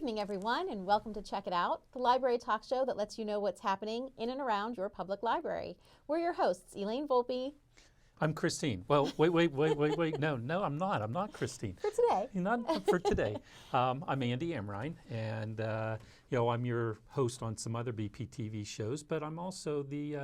evening, everyone, and welcome to Check It Out, the library talk show that lets you know what's happening in and around your public library. We're your hosts, Elaine Volpe. I'm Christine. Well, wait. No, I'm not. I'm not Christine. For today. Not for today. I'm Andy Amrine, and I'm your host on some other BPTV shows, but I'm also the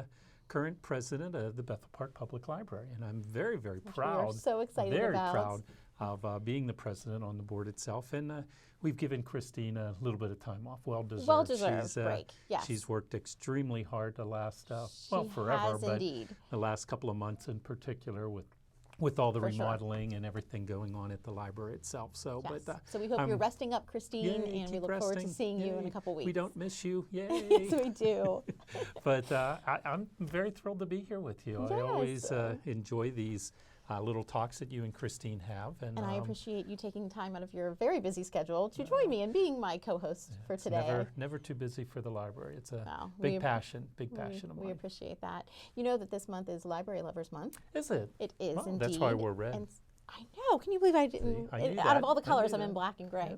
current president of the Bethel Park Public Library, and I'm very, very proud. We are so excited very about. proud of being the president on the board itself, and we've given Christine a little bit of time off. Well deserved. Well-deserved break. Yes. She's worked extremely hard the last She forever, has but indeed. the last couple of months in particular with all the For sure. remodeling and everything going on at the library itself. So, Yes. but So we hope you're resting up, Christine, yay, and we keep look forward to resting. seeing you in Yay. a couple weeks. We don't miss you. Yay. Yes, we do. But I'm very thrilled to be here with you. I Yes. always enjoy these little talks that you and Christine have. And I appreciate you taking time out of your very busy schedule to join me and being my co-host for it's today. never too busy for the library. It's a No, big passion of We mine. appreciate that. You know that this month is Library Lovers Month. Is it? It is Well, indeed. that's why we're red. And I know. Can you believe I didn't? I knew Out that. of all the I colors, knew I'm in that. black and gray.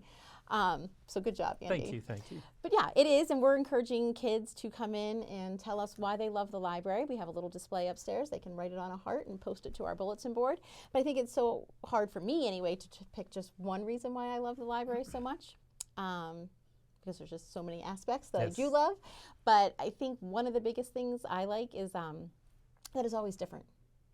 So good job, Andy. Thank you. But yeah, it is, and we're encouraging kids to come in and tell us why they love the library. We have a little display upstairs. They can write it on a heart and post it to our bulletin board. But I think it's so hard for me anyway to pick just one reason why I love the library so much. Because there's just so many aspects that I do love. But I think one of the biggest things I like is that it's always different.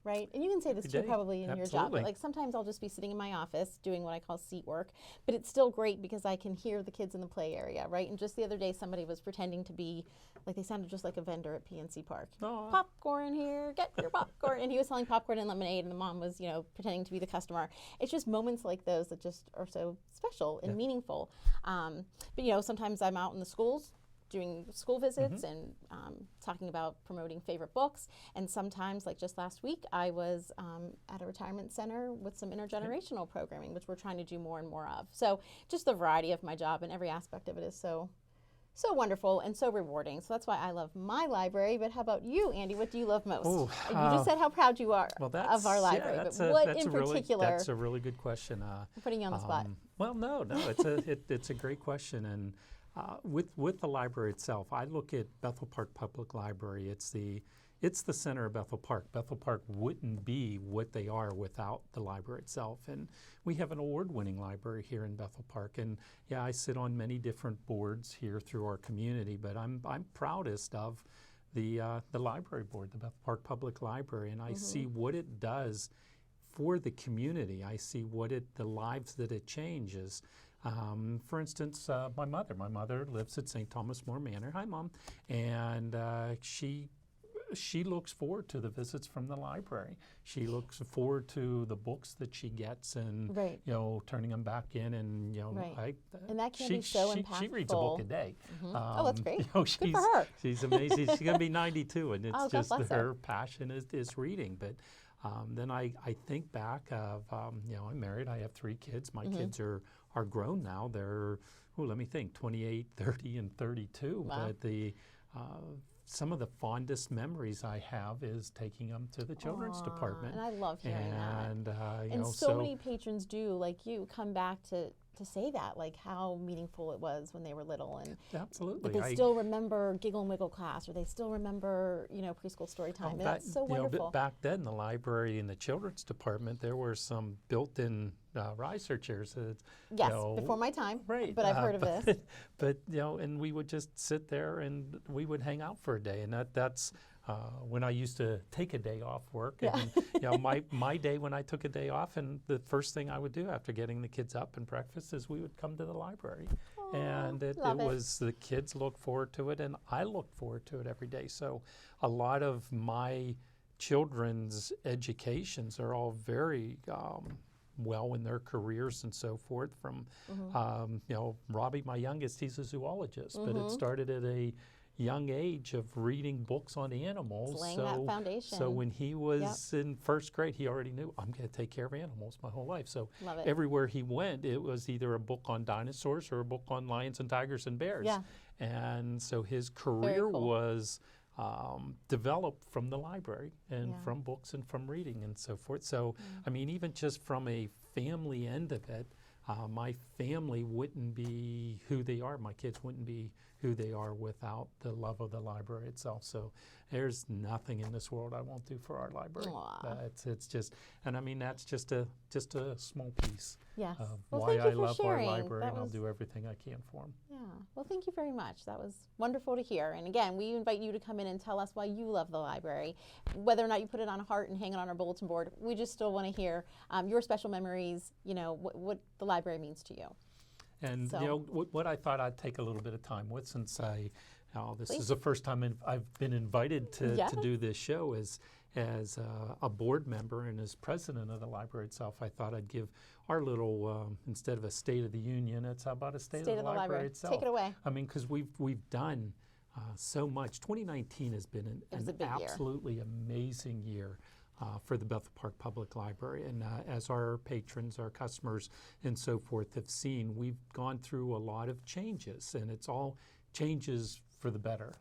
Right? And you can say this too probably in your job. But like sometimes I'll just be sitting in my office doing what I call seat work, but it's still great because I can hear the kids in the play area, right? And just the other day somebody was pretending to be, like they sounded just like a vendor at PNC Park. Oh. Popcorn here, get your popcorn. And he was selling popcorn and lemonade and the mom was, pretending to be the customer. It's just moments like those that just are so special and meaningful. But sometimes I'm out in the schools doing school visits and talking about promoting favorite books. And sometimes, like just last week, I was at a retirement center with some intergenerational programming, which we're trying to do more and more of. So just the variety of my job and every aspect of it is so wonderful and so rewarding. So that's why I love my library. But how about you, Andy? What do you love most? Ooh, you just said how proud you are of our library. But what in particular? That's a really good question. I'm putting you on the spot. Well, no, it's a great question. And with the library itself, I look at Bethel Park Public Library. It's the center of Bethel Park. Bethel Park wouldn't be what they are without the library itself. And we have an award-winning library here in Bethel Park. And yeah, I sit on many different boards here through our community, but I'm proudest of the library board, the Bethel Park Public Library, and I see what it does for the community. I see the lives that it changes. For instance, my mother lives at St. Thomas More Manor. Hi, Mom. And she looks forward to the visits from the library. She looks forward to the books that she gets and, turning them back in. And, and that can be so impactful. She reads a book a day. Oh, that's great. Good for her. She's amazing. She's going to be 92, and it's just her her passion is reading. But then I think back of, I'm married. I have 3 kids. My kids are grown now. They're, let me think, 28, 30, and 32. Wow. But some of the fondest memories I have is taking them to the children's department. And I love hearing that. And so many patrons do, like you, come back to say that, like how meaningful it was when they were little, and absolutely, but they still remember Giggle and Wiggle class, or they still remember preschool story time. And that's so wonderful. Back then, the library in the children's department, there were some built-in riser chairs. Yes, before my time. Right, but I've heard of this. But and we would just sit there and we would hang out for a day, and that's. When I used to take a day off work, and my day when I took a day off, and the first thing I would do after getting the kids up and breakfast is we would come to the library, and it was the kids look forward to it, and I look forward to it every day. So a lot of my children's educations are all very well in their careers and so forth. From Robbie, my youngest, he's a zoologist, but it started at a young age of reading books on animals. Laying that foundation. So when he was in first grade, he already knew, I'm going to take care of animals my whole life. So Love it. everywhere he went, it was either a book on dinosaurs or a book on lions and tigers and bears. Yeah. And so his career cool. was developed from the library and from books and from reading and so forth. So, I mean, even just from a family end of it, My family wouldn't be who they are. My kids wouldn't be who they are without the love of the library itself. So there's nothing in this world I won't do for our library. It's just, and I mean that's just a small piece Yes. of Well, why thank you I for love our sharing. library, That and I'll was- do everything I can for them. Yeah. Well, thank you very much. That was wonderful to hear. And again, we invite you to come in and tell us why you love the library. Whether or not you put it on a heart and hang it on our bulletin board, we just still want to hear your special memories, what the library means to you. And So- what I thought I'd take a little bit of time with, since this Please. is the first time I've been invited to Yeah. do this show as a board member and as president of the library itself. I thought I'd give our little instead of a State of the Union, it's how about a State of the library itself. Take it away. I mean, because we've done so much. 2019 has been was a an big year. absolutely amazing year. For the Bethel Park Public Library. And as our patrons, our customers, and so forth have seen, we've gone through a lot of changes, and it's all changes for the better.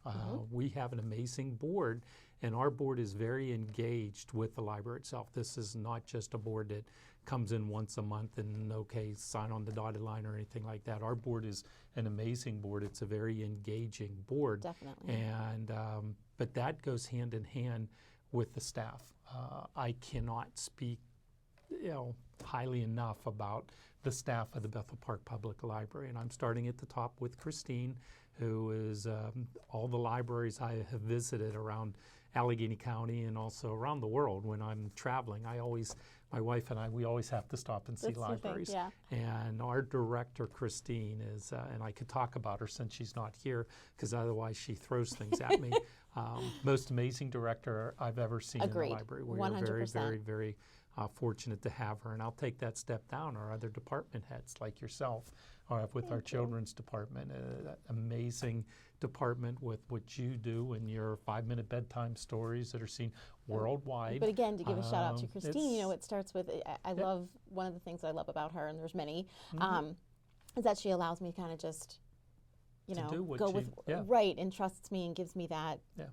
We have an amazing board, and our board is very engaged with the library itself. This is not just a board that comes in once a month and, okay, sign on the dotted line or anything like that. Our board is an amazing board. It's a very engaging board. Definitely. And but that goes hand in hand with the staff. I cannot speak, highly enough about the staff of the Bethel Park Public Library, and I'm starting at the top with Christine, who is all the libraries I have visited around Allegheny County and also around the world. When I'm traveling, my wife and I, we always have to stop and see That's the thing, libraries. yeah. And our director, Christine, is, and I could talk about her since she's not here, because otherwise she throws things at me. Most amazing director I've ever seen Agreed. in the library. We 100%. are very, very, very fortunate to have her. And I'll take that step down. Our other department heads, like yourself, with our children's department, amazing department with what you do and your 5-minute bedtime stories that are seen worldwide. But again, to give a shout out to Christine, it's- it starts with, I love, one of the things I love about her, and there's many, Mm-hmm. is that she allows me to kind of just, To do what go she- with, yeah. right, and trusts me and gives me that. Yeah.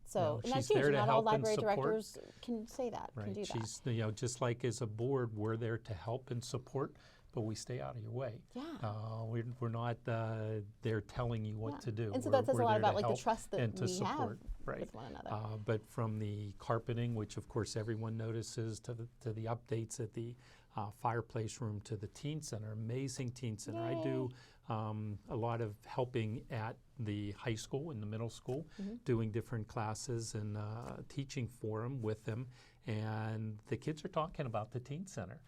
So, No, and that's she's there huge. to Not all help and library support. directors can say that, can Right. do that. She's, just like as a board, we're there to help and support, but we stay out of your way. Yeah. We're not there telling you what Yeah. to do. And so We're- that says a we're lot there to about like the help trust that and to we have support. Right. with one another. But from the carpeting, which of course everyone notices, to the updates at the fireplace room, to the teen center, amazing teen center. I do a lot of helping at the high school and the middle school, doing different classes and teaching for them with them. And the kids are talking about the teen center.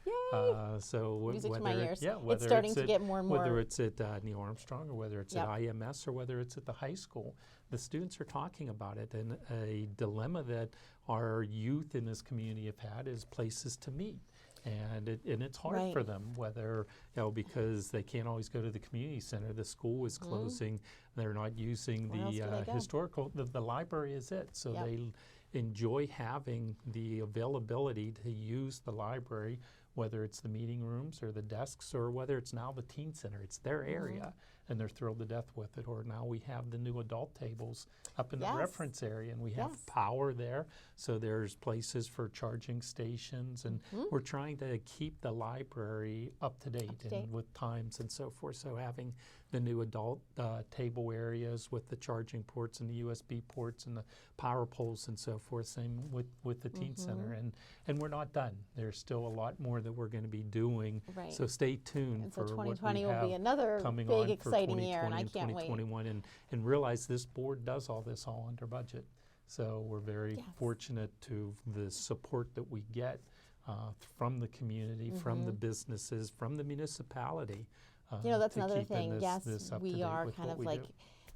So Music to whether my it- ears. yeah, It's whether starting it's to at- get more and whether more- it's at Neil Armstrong or whether it's Yep. at IMS or whether it's at the high school, the students are talking about it. And a dilemma that our youth in this community have had is places to meet. And it's hard Right. for them, whether, because they can't always go to the community center. The school is closing. They're not using Where else do they go? historical, the library is it. So Yep. they enjoy having the availability to use the library, whether it's the meeting rooms or the desks or whether it's now the teen center. It's their area, and they're thrilled to death with it. Or now we have the new adult tables up in Yes. the reference area, and we have Yes. power there. So there's places for charging stations, and we're trying to keep the library up to date date. and with times and so forth. So having the new adult table areas with the charging ports and the USB ports and the power poles and so forth. Same with the teen center, and we're not done. There's still a lot more that we're going to be doing. Right. So stay tuned And so for what 2020 we will be have another coming big, on for exciting year, and I 2020 can't wait. 2021, and realize this board does all this all under budget. So we're very Yes. fortunate to the support that we get from the community, from the businesses, from the municipality. That's to another keeping thing. this- Yes, this up to we date are with kind what of we like do.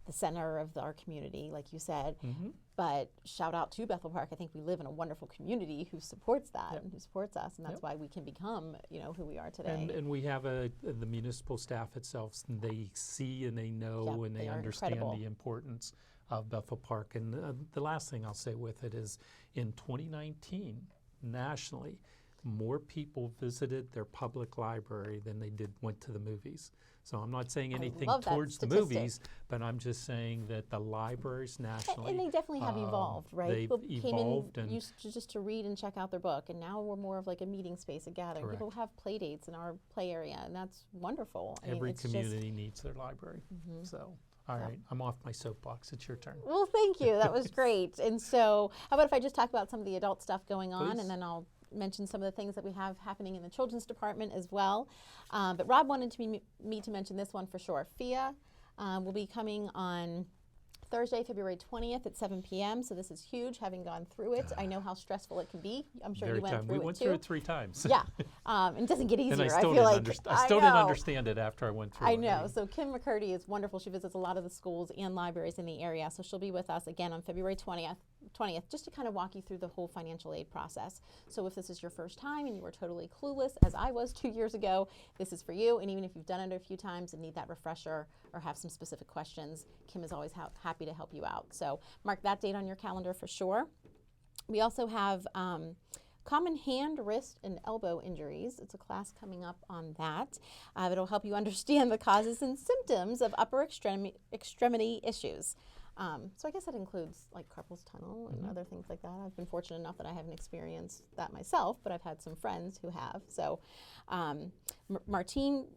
the center of our community, like you said. Mm-hmm. But shout out to Bethel Park. I think we live in a wonderful community who supports that Yep. and who supports us, and that's Yep. why we can become, who we are today. And we have the municipal staff itself, they see and they know Yep, and they they are understand incredible. the importance of Bethel Park. And the last thing I'll say with it is in 2019, nationally, more people visited their public library than they went to the movies. So I'm not saying anything love that towards the statistic. movies, but I'm just saying that the libraries nationally, And they definitely have evolved, right? they've People came evolved in and used to just to read and check out their book, and now we're more of like a meeting space, a gathering. People Correct. have play dates in our play area, and that's wonderful. I mean, every it's just- community needs their library. So, all right, I'm off my soapbox. It's your turn. Well, thank you. That was great. And so, how about if I just talk about some of the adult stuff going on, Please. and then I'll mention some of the things that we have happening in the children's department as well. But Rob wanted me to mention this one for sure. FIA will be coming on Thursday, February 20th at 7 p.m. So this is huge, having gone through it. I know how stressful it can be. I'm sure Very you went time. through We it went too. through it 3 times. Yeah, it doesn't get easier. And I I still, feel didn't, like I still didn't know. understand it after I went through I it. know. So Kim McCurdy is wonderful. She visits a lot of the schools and libraries in the area. So she'll be with us again on February 20th, just to kind of walk you through the whole financial aid process. So if this is your first time and you were totally clueless, as I was 2 years ago, this is for you. And even if you've done it a few times and need that refresher or have some specific questions, Kim is always happy to help you out. So mark that date on your calendar for sure. We also have common hand, wrist, and elbow injuries. It's a class coming up on that. It'll help you understand the causes and symptoms of upper extremity issues. So I guess that includes like carpal tunnel and other things like that. I've been fortunate enough that I haven't experienced that myself, but I've had some friends who have. So Martine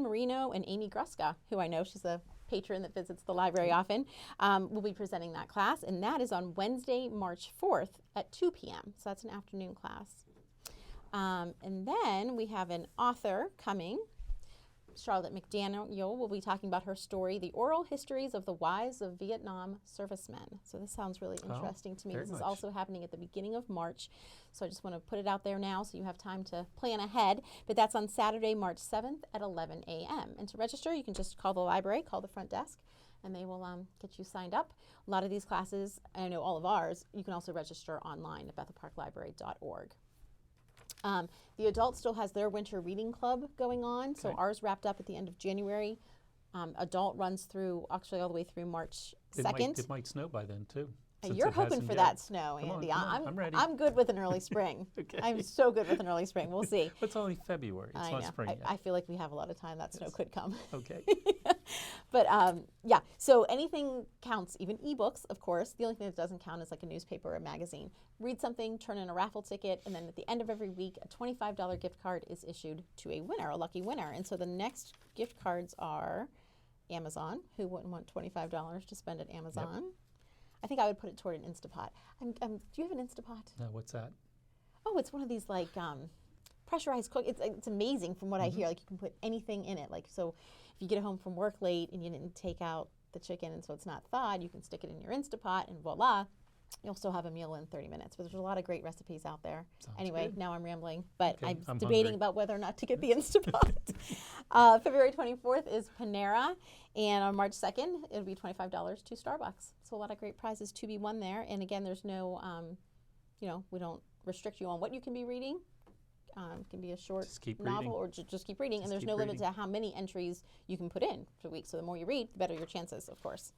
Marino and Amy Gruska, who I know, she's a patron that visits the library often, will be presenting that class, and that is on Wednesday, March 4th at 2 p.m. So that's an afternoon class. And then we have an author coming. Charlotte McDaniel will be talking about her story, The Oral Histories of the Wives of Vietnam Servicemen. So this sounds really interesting to me. very This is much. also happening at the beginning of March. So I just want to put it out there now so you have time to plan ahead. But that's on Saturday, March 7th at 11 a.m. And to register, you can just call the library, call the front desk, and they will get you signed up. A lot of these classes, I know all of ours, you can also register online at bethelparklibrary.org. The adult still has their winter reading club going on. So Okay. ours wrapped up at the end of January. Adult runs through, actually all the way through March 2nd. It might snow by then, too. since You're it hoping hasn't for yet. that snow, Come on, Andy. come on, I'm ready. I'm good with an early spring. Okay. I'm so good with an early spring. We'll see. It's only February. It's I not know. spring yet. I feel like we have a lot of time. That snow could come. Okay. But yeah, so anything counts, even ebooks, of course. The only thing that doesn't count is like a newspaper or a magazine. Read something, turn in a raffle ticket, and then at the end of every week, a $25 gift card is issued to a winner, a lucky winner. And so the next gift cards are Amazon. Who wouldn't want $25 to spend at Amazon? I think I would put it toward an Instapot. Do you have an Instapot? Now, what's that? Oh, it's one of these like pressurized cook. It's amazing from what I hear. Like you can put anything in it. Like so, if you get home from work late and you didn't take out the chicken and so it's not thawed, you can stick it in your Instapot and voila, you'll still have a meal in 30 minutes. But there's a lot of great recipes out there. Sounds Anyway, good. now I'm rambling, but Okay, I'm I'm debating hungry. about whether or not to get the Instapot. February 24th is Panera, and on March 2nd, it'll be $25 to Starbucks. So a lot of great prizes to be won there. And again, there's no, we don't restrict you on what you can be reading. It can be a short Just keep novel reading. or just keep reading. And Just there's keep no limit reading. to how many entries you can put in per week. So the more you read, the better your chances, of course.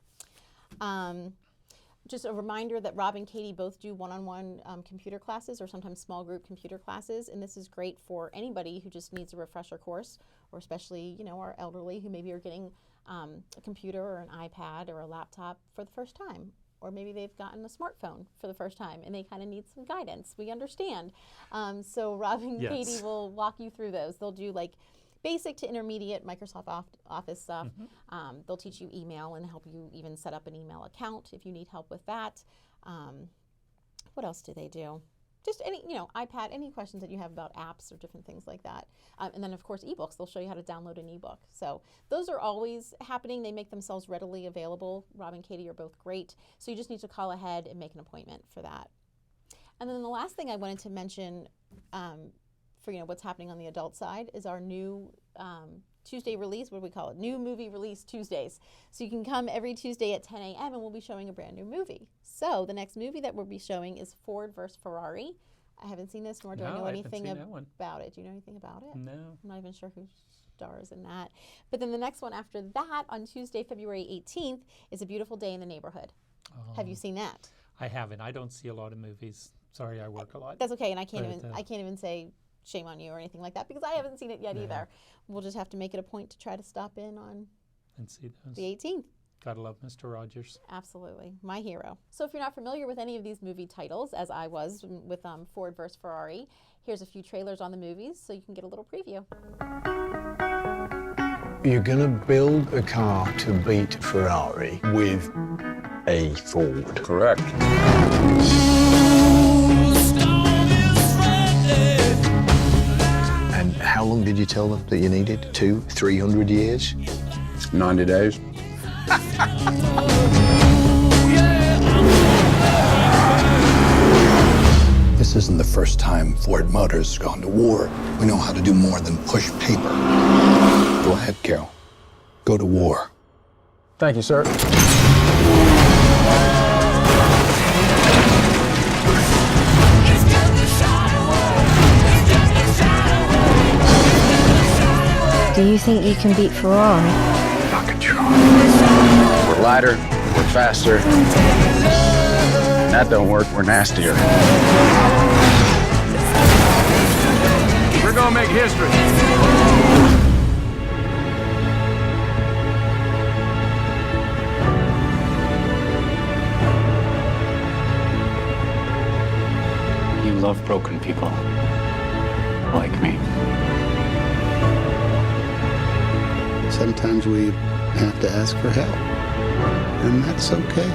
Just a reminder that Rob and Katie both do one-on-one computer classes or sometimes small group computer classes. And this is great for anybody who just needs a refresher course, or especially, our elderly who maybe are getting a computer or an iPad or a laptop for the first time. Or maybe they've gotten a smartphone for the first time and they kind of need some guidance. We understand. So Rob and Yes. Katie will walk you through those. They'll do like basic to intermediate Microsoft Office stuff. They'll teach you email and help you even set up an email account if you need help with that. What else do they do? Just any, iPad, any questions that you have about apps or different things like that. And then, of course, ebooks. They'll show you how to download an ebook. So those are always happening. They make themselves readily available. Rob and Katie are both great. So you just need to call ahead and make an appointment for that. And then the last thing I wanted to mention for what's happening on the adult side is our new Tuesday release. What do we call it? New movie release Tuesdays. So you can come every Tuesday at 10 a.m. and we'll be showing a brand new movie. So the next movie that we'll be showing is Ford vs. Ferrari. I haven't seen this, nor do I No, know I haven't anything seen that one. about it. Do you know anything about it? No. I'm not even sure who stars in that. But then the next one after that, on Tuesday, February 18th, is A Beautiful Day in the Neighborhood. Have you seen that? I haven't. I don't see a lot of movies. Sorry, I work a lot. That's okay, and I can't But, even say shame on you or anything like that, because I haven't seen it yet Yeah. either. We'll just have to make it a point to try to stop in on And see those. the 18th. Gotta love Mr. Rogers. Absolutely. My hero. So if you're not familiar with any of these movie titles, as I was with Ford vs. Ferrari, here's a few trailers on the movies so you can get a little preview. You're going to build a car to beat Ferrari with a Ford. Correct. And how long did you tell them that you needed? 200, 300 years? 90 days. This isn't the first time Ford Motors has gone to war. We know how to do more than push paper. Go ahead, Carol. Go to war. Thank you, sir. Do you think you can beat Ferrari? I can try. We're lighter, we're faster. When that don't work, we're nastier. We're gonna make history. You love broken people. Like me. Sometimes we have to ask for help, and that's okay.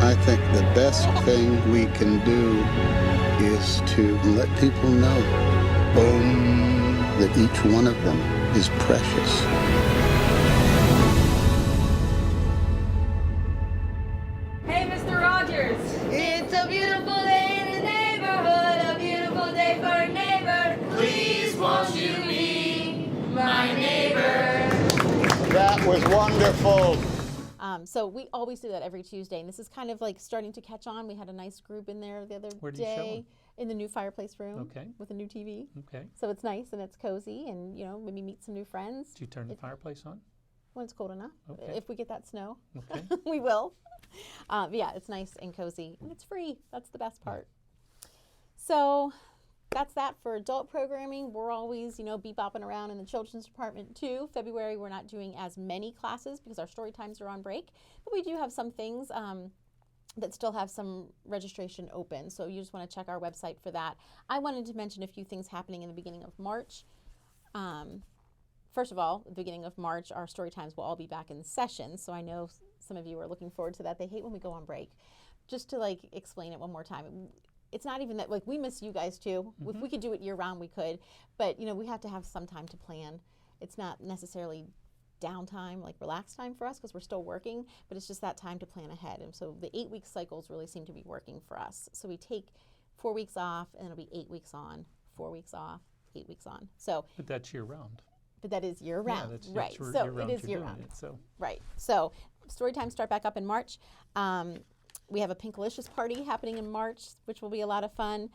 I think the best thing we can do is to let people know, that each one of them is precious. Hey, Mr. Rogers! It's a beautiful day in the neighborhood, a beautiful day for a neighbor. Please won't you be my neighbor? That was wonderful. So we always do that every Tuesday, and this is kind of like starting to catch on. We had a nice group in there the other Where do you show day 'em? in the new fireplace room Okay. with a new TV. Okay. So it's nice and it's cozy, and maybe meet some new friends Do you turn the fireplace on? when it's cold enough. Okay. If we get that snow, Okay. we will. Yeah, it's nice and cozy, and it's free. That's the best part. So that's that for adult programming. We're always, bebopping around in the children's department too. February, we're not doing as many classes because our story times are on break, but we do have some things that still have some registration open. So you just want to check our website for that. I wanted to mention a few things happening in the beginning of March. First of all, the beginning of March, our story times will all be back in session. So I know some of you are looking forward to that. They hate when we go on break. Just to explain it one more time. It's not even that we miss you guys too. If we could do it year round, we could. But we have to have some time to plan. It's not necessarily downtime, relaxed time for us because we're still working, but it's just that time to plan ahead. And so the 8-week cycles really seem to be working for us. So we take 4 weeks off, and it'll be 8 weeks on, 4 weeks off, 8 weeks on. So, But that's year round. but that is year round, Yeah, right? that's So year-round it is you're year doing round. it, so. Right. So story times start back up in March. We have a Pinkalicious party happening in March, which will be a lot of fun.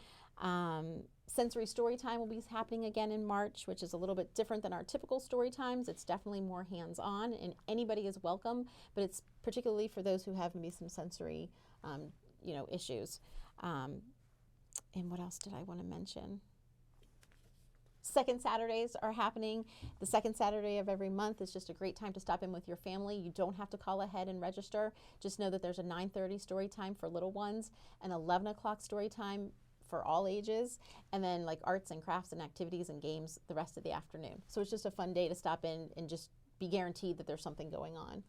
Sensory story time will be happening again in March, which is a little bit different than our typical story times. It's definitely more hands-on, and anybody is welcome, but it's particularly for those who have maybe some sensory, issues. And what else did I want to mention? Second Saturdays are happening. The second Saturday of every month is just a great time to stop in with your family. You don't have to call ahead and register. Just know that there's a 9:30 story time for little ones, an 11 o'clock story time for all ages, and then arts and crafts and activities and games the rest of the afternoon. So it's just a fun day to stop in and just be guaranteed that there's something going on.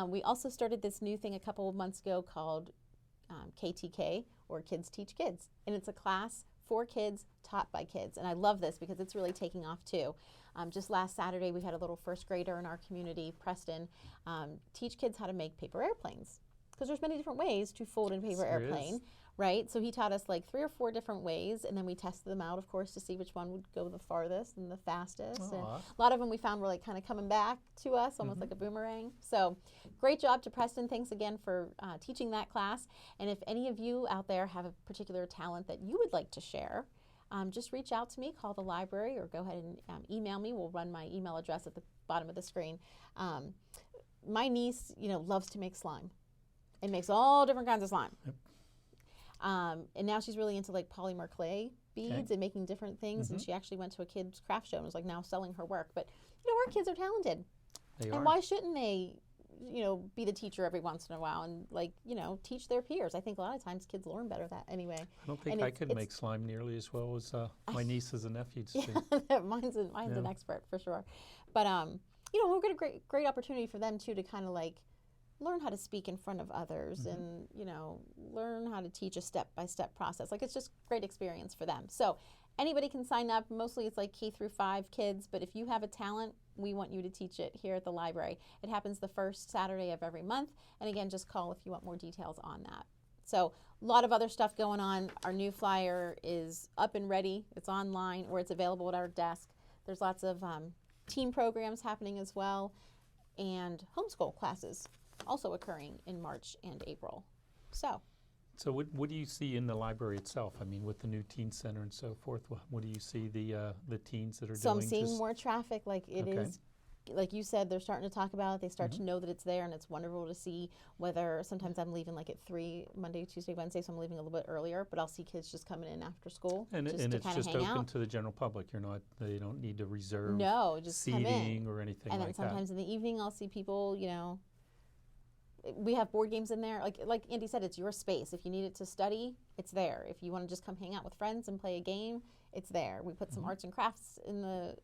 We also started this new thing a couple of months ago called KTK, or Kids Teach Kids, and it's a class for kids taught by kids. And I love this because it's really taking off too. Just last Saturday, we had a little first grader in our community, Preston, teach kids how to make paper airplanes. Because there's many different ways to fold a paper There airplane, is. right? So he taught us 3 or 4 different ways, and then we tested them out, of course, to see which one would go the farthest and the fastest. And Aw. a lot of them we found were kind of coming back to us, almost like a boomerang. So great job to Preston. Thanks again for teaching that class. And if any of you out there have a particular talent that you would like to share, just reach out to me, call the library, or go ahead and email me. We'll run my email address at the bottom of the screen. My niece, loves to make slime. It makes all different kinds of slime. And now she's really into like polymer clay beads and making different things. And she actually went to a kids craft show and was like now selling her work. But our kids are talented. They And are. why shouldn't they, be the teacher every once in a while and teach their peers? I think a lot of times kids learn better that anway. I don't think and I it's- could it's- make slime nearly as well as my nieces and nephews do. mine's an expert for sure. But we've got a great opportunity for them too to kind of like learn how to speak in front of others and learn how to teach a step-by-step process. Like it's just great experience for them. So anybody can sign up. Mostly it's like K-5 kids, but if you have a talent, we want you to teach it here at the library. It happens the first Saturday of every month. And again, just call if you want more details on that. So a lot of other stuff going on. Our new flyer is up and ready. It's online or it's available at our desk. There's lots of team programs happening as well, and homeschool classes also occurring in March and April. So So what do you see in the library itself? I mean, with the new teen center and so forth, what do you see the teens that are So I'm doing? seeing Just- more traffic. Like it Okay. is, like you said, they're starting to talk about it. They start to know that it's there, and it's wonderful to see. Whether sometimes I'm leaving like at 3 Monday, Tuesday, Wednesday, so I'm leaving a little bit earlier. But I'll see kids just coming in after school And just it's to kind of just hang open out. to the general public. They don't need to reserve No, just come in. seating or anything And then like sometimes in the evening, I'll see people. We have board games in there. Like Andy said, it's your space. If you need it to study, it's there. If you want to just come hang out with friends and play a game, it's there. We put some arts and crafts in the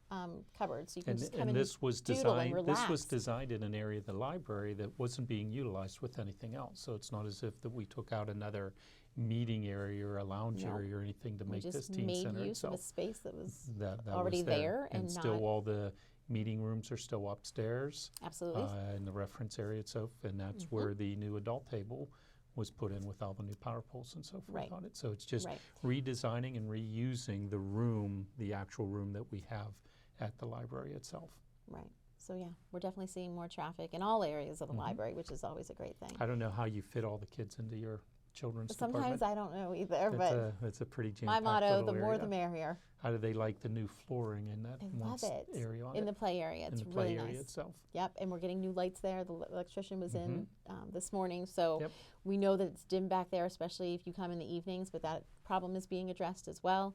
cupboard, so you can And, just come and and this was doodle and designed. relax. This was designed in an area of the library that wasn't being utilized with anything else. So it's not as if that we took out another meeting area or a lounge No. area or anything to We make just this teen made center use of itself. a space that was That already was there and and still not- all the meeting rooms are still upstairs absolutely. in the reference area itself, and that's where the new adult table was put in with all the new power poles and so forth Right. on it. So it's just Right. redesigning and reusing the room, the actual room that we have at the library itself. Right. So yeah, we're definitely seeing more traffic in all areas of the library, which is always a great thing. I don't know how you fit all the kids into your children's Sometimes department. I don't know either, but It's a pretty my jam-packed motto: little the more area. the merrier. How do they like the new flooring in that I one love it. area on In it? the play area, in it's the play really area nice. itself. Yep, and we're getting new lights there. The electrician was in this morning, so Yep. we know that it's dim back there, especially if you come in the evenings. But that problem is being addressed as well.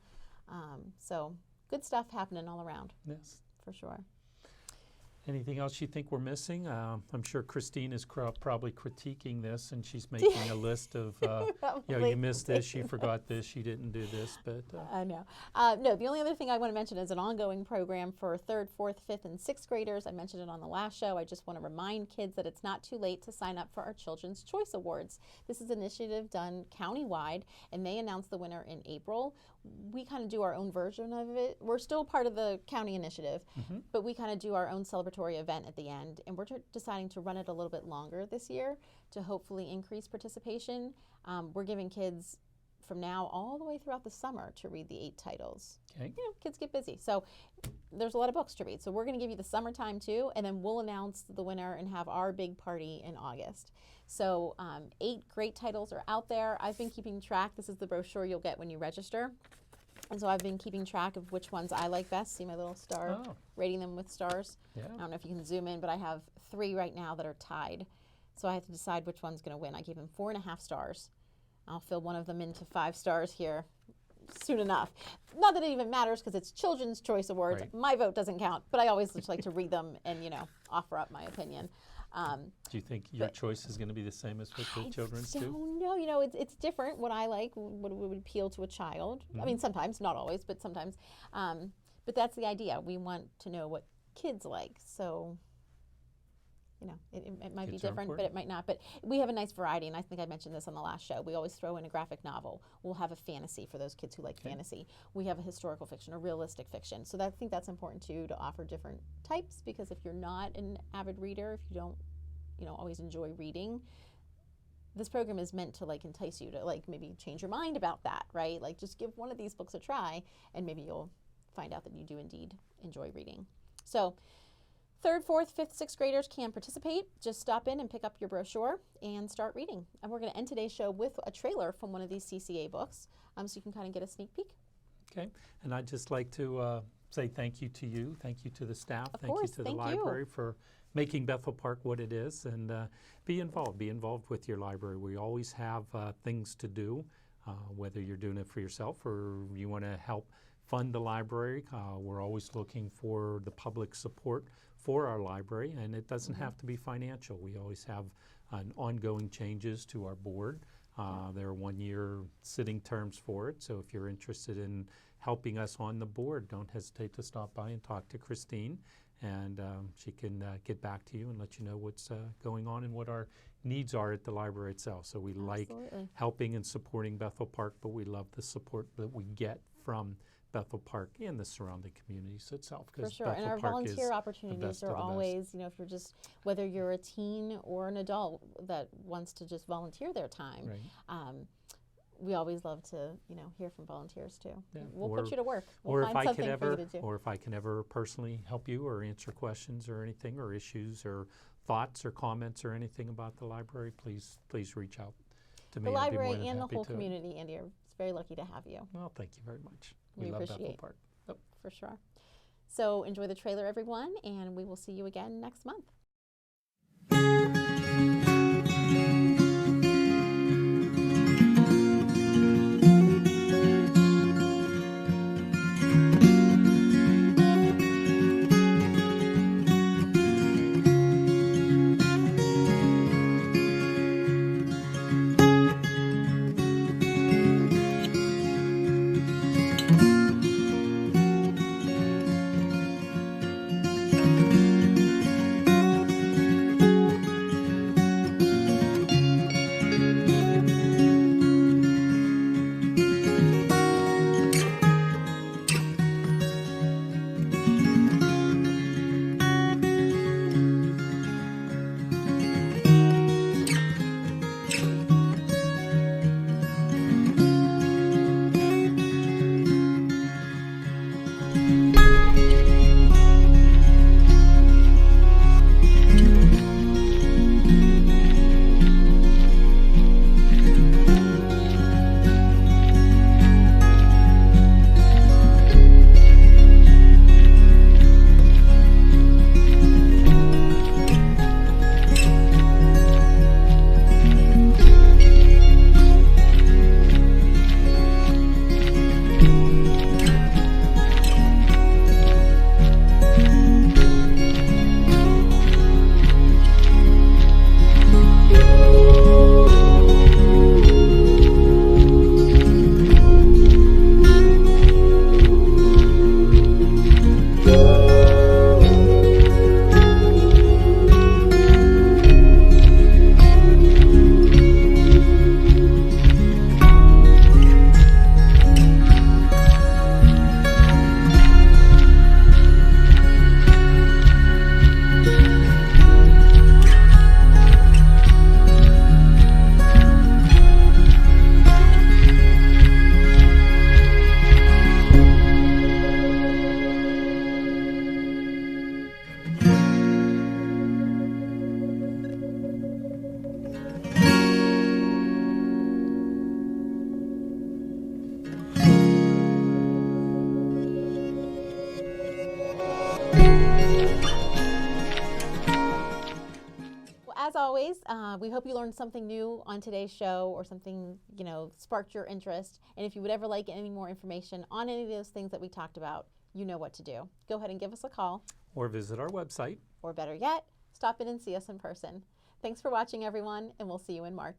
So good stuff happening all around Yes. for sure. Anything else you think we're missing? I'm sure Christine is probably critiquing this, and she's making a list of, you missed this, you forgot this, you didn't do this, but I know. No, the only other thing I want to mention is an ongoing program for 3rd, 4th, 5th, and 6th graders. I mentioned it on the last show. I just want to remind kids that it's not too late to sign up for our Children's Choice Awards. This is an initiative done countywide, and they announce the winner in April. We kind of do our own version of it. We're still part of the county initiative, but we kind of do our own celebratory event at the end, and we're deciding to run it a little bit longer this year to hopefully increase participation. We're giving kids from now all the way throughout the summer to read the 8 titles. okay. Kids get busy, so there's a lot of books to read. So we're going to give you the summertime too, and then we'll announce the winner and have our big party in August. So 8 great titles are out there. I've been keeping track. This is the brochure you'll get when you register. And so I've been keeping track of which ones I like best. See my little star, Oh. rating them with stars. Yeah. I don't know if you can zoom in, but I have 3 right now that are tied. So I have to decide which one's going to win. I gave him 4.5 stars. I'll fill one of them into 5 stars here soon enough. Not that it even matters because it's Children's Choice Awards. Right. My vote doesn't count, but I always just like to read them and, offer up my opinion. Do you think your choice is going to be the same as what the children's do? don't know. It's different. What I like, what would appeal to a child. I mean, sometimes, not always, but sometimes. But that's the idea. We want to know what kids like. So, it might be Kids are different, but important. it might not. But we have a nice variety, and I think I mentioned this on the last show. We always throw in a graphic novel. We'll have a fantasy for those kids who like fantasy. We have a historical fiction, a realistic fiction. So I think that's important too, to offer different types, because if you're not an avid reader, if you don't, always enjoy reading, this program is meant to entice you to maybe change your mind about that, right? Just give one of these books a try, and maybe you'll find out that you do indeed enjoy reading. So 3rd, 4th, 5th, 6th graders can participate. Just stop in and pick up your brochure and start reading. And we're going to end today's show with a trailer from one of these CCA books, so you can kind of get a sneak peek. Okay. And I'd just like to say thank you to you, thank you to the staff, Of thank course, you to the thank you. library for making Bethel Park what it is, and be involved with your library. We always have things to do. whether you're doing it for yourself or you want to help fund the library. We're always looking for the public support for our library, and it doesn't have to be financial. We always have an ongoing changes to our board. There are 1-year sitting terms for it, so if you're interested in helping us on the board, don't hesitate to stop by and talk to Christine, and she can get back to you and let you know what's going on and what our needs are at the library itself. So we like helping and supporting Bethel Park, but we love the support that we get from Bethel Park and the surrounding communities itself. For sure, Bethel and our Park volunteer is opportunities are always, you know, if you're just, whether you're a teen or an adult that wants to just volunteer their time, we always love to, you know, hear from volunteers too. Yeah. We'll put you to work. Or We'll if find I something could for you ever, to do. or if I can ever personally help you or answer questions or anything, or issues or thoughts or comments or anything about the library, please reach out to me. The I'd be more library than and the happy whole to. community, Andy, are very lucky to have you. Well, thank you very much. We love Bethel appreciate Park. For sure. So enjoy the trailer, everyone, and we will see you again next month. As always, we hope you learned something new on today's show, or something, you know, sparked your interest. And if you would ever like any more information on any of those things that we talked about, you know what to do. Go ahead and give us a call. Or visit our website. Or better yet, stop in and see us in person. Thanks for watching, everyone, and we'll see you in March.